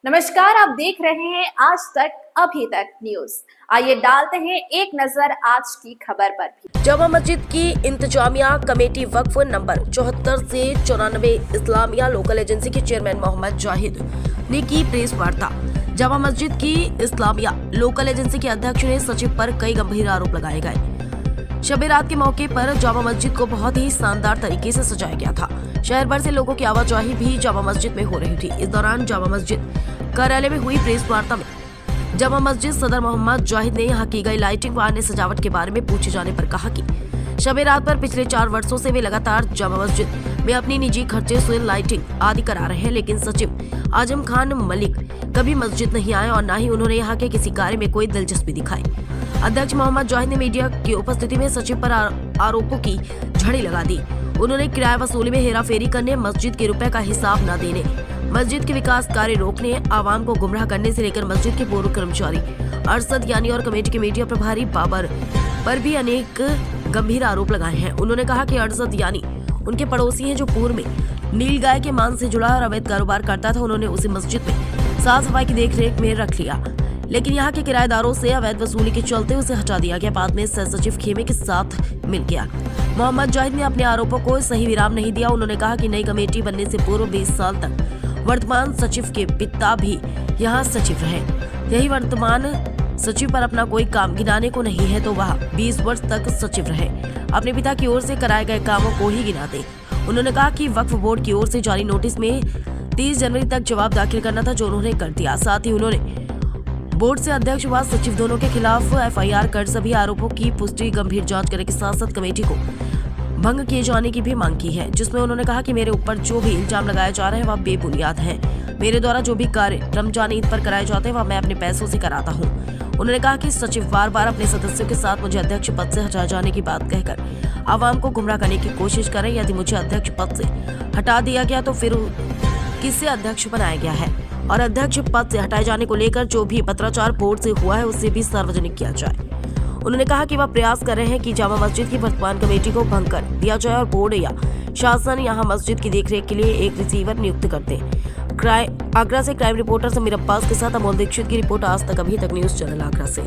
नमस्कार, आप देख रहे हैं आज तक अभी तक न्यूज। आइए डालते हैं एक नजर आज की खबर पर भी। जामा मस्जिद की इंतजामिया कमेटी वक्फ नंबर 74 से 94 इस्लामिया लोकल एजेंसी के चेयरमैन मोहम्मद जाहिद ने की प्रेस वार्ता। जामा मस्जिद की इस्लामिया लोकल एजेंसी के अध्यक्ष ने सचिव पर कई गंभीर आरोप लगाए गए। शब रात के मौके पर जामा मस्जिद को बहुत ही शानदार तरीके से सजाया गया था। शहर भर से लोगों की आवाजाही भी जामा मस्जिद में हो रही थी। इस दौरान जामा मस्जिद कार्यालय में हुई प्रेस वार्ता में जामा मस्जिद सदर मोहम्मद जाहिद ने यहाँ की गई लाइटिंग व अन्य सजावट के बारे में पूछे जाने पर कहा कि शब रात पर पिछले 4 वर्षों से वे लगातार जामा मस्जिद में अपनी निजी खर्चे से लाइटिंग आदि करा रहे हैं, लेकिन सचिव आजम खान मलिक कभी मस्जिद नहीं आए और न ही उन्होंने यहाँ के किसी कार्य में कोई दिलचस्पी दिखाई। अध्यक्ष मोहम्मद जाहिद ने मीडिया की उपस्थिति में सचिव पर आरोपों की झड़ी लगा दी। उन्होंने किराया वसूली में हेराफेरी करने, मस्जिद के रुपए का हिसाब न देने, मस्जिद के विकास कार्य रोकने, आवाम को गुमराह करने से लेकर मस्जिद के पूर्व कर्मचारी अरशद यानी और कमेटी के मीडिया प्रभारी बाबर पर भी अनेक गंभीर आरोप लगाए हैं। उन्होंने कहा कि अरशद यानी उनके पड़ोसी हैं जो पूर्व में नीलगाय के मांस से जुड़ा और अवैध कारोबार करता था। उन्होंने उसी मस्जिद में साफ सफाई की देखरेख में रख लिया, लेकिन यहाँ के किराएदारों से अवैध वसूली के चलते उसे हटा दिया गया। बाद में सह सचिव खेमे के साथ मिल गया। मोहम्मद जाहिद ने अपने आरोपों को सही विराम नहीं दिया। उन्होंने कहा कि नई कमेटी बनने से पूर्व 20 साल तक वर्तमान सचिव के पिता भी यहाँ सचिव रहे। यही वर्तमान सचिव पर अपना कोई काम गिनाने को नहीं है तो वह 20 वर्ष तक सचिव रहे, अपने पिता की ओर से कराए गए कामों को ही गिनाते। उन्होंने कहा कि वक्फ बोर्ड की ओर से जारी नोटिस में 30 जनवरी तक जवाब दाखिल करना था, जो उन्होंने कर दिया। साथ ही उन्होंने बोर्ड से अध्यक्ष व सचिव दोनों के खिलाफ FIR कर सभी आरोपों की पुष्टि, गंभीर जांच करने के साथ साथ कमेटी को भंग किए जाने की भी मांग की है, जिसमें उन्होंने कहा कि मेरे ऊपर जो भी इल्जाम लगाए जा रहे हैं वह बेबुनियाद हैं। मेरे द्वारा जो भी कार्य रमजान ईद पर कराए जाते हैं वह मैं अपने पैसों से कराता हूं। उन्होंने कहा कि सचिव बार बार अपने सदस्यों के साथ मुझे अध्यक्ष पद से हटाए जाने की बात कहकर आवाम को गुमराह करने की कोशिश करें। यदि मुझे अध्यक्ष पद से हटा दिया गया तो फिर किससे अध्यक्ष बनाया गया है, और अध्यक्ष पद से हटाए जाने को लेकर जो भी पत्राचार बोर्ड से हुआ है उसे भी सार्वजनिक किया जाए। उन्होंने कहा कि वह प्रयास कर रहे हैं कि जामा मस्जिद की वर्तमान कमेटी को भंग कर दिया जाए और बोर्ड या शासन यहाँ मस्जिद की देखरेख के लिए एक रिसीवर नियुक्त कर दे। आगरा से क्राइम रिपोर्टर समीर अब्बास के साथ अमोल दीक्षित की रिपोर्ट आज तक अभी तक न्यूज चैनल आगरा से।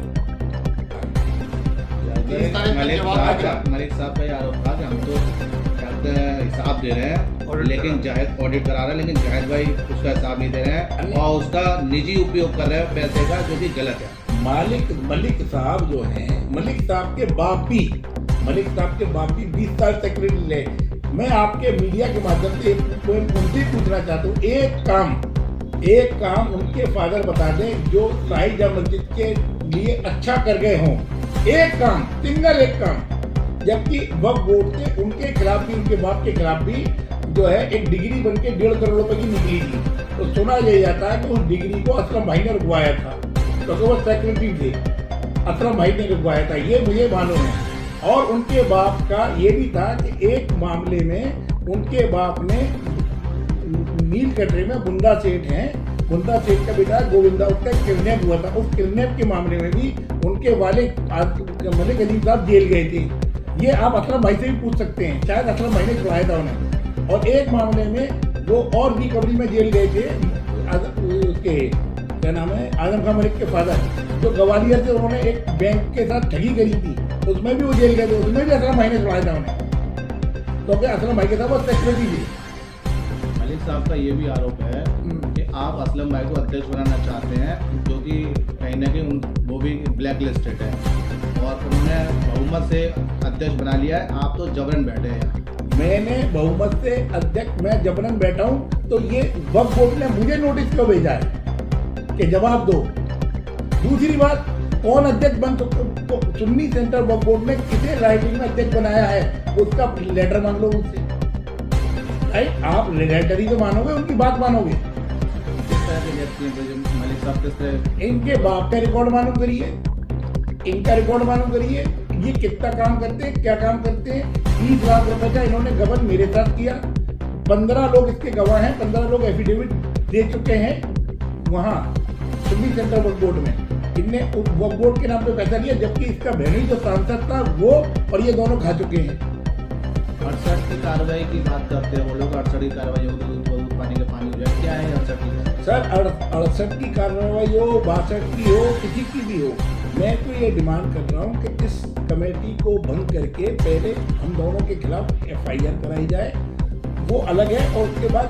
मलिक साहब का ये आरोप था कि हम तो हिसाब दे रहे हैं, लेकिन जाहिद ऑडिट करा रहा है, लेकिन जाहिद भाई उसका हिसाब नहीं दे रहे हैं और उसका निजी उपयोग कर रहे हैं पैसे का, जो कि गलत है। मलिक साहब जो हैं, मलिक साहब के बाप भी 20 साल सेक्रेटरी रहे। मैं आपके मीडिया के माध्यम से उनसे पूछना चाहता हूँ, एक काम उनके फादर बता दें जो शाही जामा मस्जिद के लिए अच्छा कर गए हों। एक काम, सिंगल एक काम। जबकि वक्फ बोर्ड से उनके खिलाफ भी, उनके बाप के खिलाफ भी जो है एक डिग्री बन के 1.5 करोड़ रुपए की निकली थी। तो सुना यह जाता है कि उस डिग्री को असलम भाई ने रुकवाया था, तो वो सेक्रेटरी थे, असलम भाई ने रुकवाया था, ये मुझे मालूम है। और उनके बाप का ये भी था कि एक मामले में उनके बाप ने नील कटरे में बुंदा सेठ हैं, बुंदा सेठ का बेटा गोविंदा, उसका किडनैप हुआ था। उस किडनैप के मामले में भी उनके वाले मलिक अजीम साहब जेल गए थे। ये आप असलम भाई से भी पूछ सकते हैं, शायद असलम भाई ने छुड़ाया था उन्हें। और एक मामले में वो और भी कबरी में जेल गए थे, उसके क्या नाम है, आजम खान मलिक के फादर, जो ग्वालियर से उन्होंने एक बैंक के साथ ठगी करी थी, उसमें भी वो जेल गए थे, उसमें भी असलम भाई ने छुड़ाया था उन्हें। तो क्या असलम भाई के साथ वो सेक्रेटरी थे। मलिक साहब का ये भी आरोप है कि आप असलम भाई को अध्यक्ष बनाना चाहते हैं, जो कि कहीं ना कहीं वो भी ब्लैक लिस्टेड है और उन्होंने बहुमत से अध्यक्ष बना लिया है, आप तो जबरन बैठे हैं। मैंने बहुमत से अध्यक्ष, मैं जबरन बैठा हूँ, तो ये वक्फ बोर्ड ने मुझे नोटिस क्यों भेजा है कि जवाब दो। दूसरी बात, कौन अध्यक्ष बन सकते, सुन्नी सेंटर वक्फ बोर्ड ने किसे राइटिंग में अध्यक्ष बनाया है, उसका लेटर मांग लो उनसे। आप लेटर ही तो मानोगे, उनकी बात मानोगे। मलिक साहब किस तरह, इनके बाप का रिकॉर्ड मालूम करिए, इनका रिकॉर्ड मालूम करिए, ये कितना काम करते हैं, क्या काम करते हैं। 20 लाख रुपए का इन्होंने गबन मेरे साथ किया। 15 लोग इसके गवाह हैं, 15 लोग एफिडेविट दे चुके हैं वहाँ सुन्नी सेंटर वक्फ बोर्ड में। इनने वक्फ बोर्ड के नाम पे पैसा लिया, जबकि इसका बहनी जो सांसद था वो और ये दोनों खा चुके हैं। 68 की कार्रवाई की बात करते हैं वो लोग, 68 की कार्रवाई होगी, पानी का पानी हो जाए, क्या है 68 की? सर 68 की कार्रवाई हो, 62 की हो, किसी की भी हो, मैं तो ये डिमांड कर रहा हूँ कि इस कमेटी को भंग करके पहले हम दोनों के खिलाफ FIR कराई जाए, वो अलग है। और उसके बाद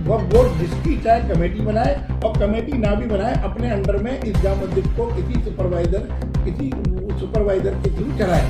वक्फ बोर्ड जिसकी चाहे कमेटी बनाए, और कमेटी ना भी बनाए, अपने अंडर में इस जामा मस्जिद को किसी सुपरवाइजर के थ्रू चलाए।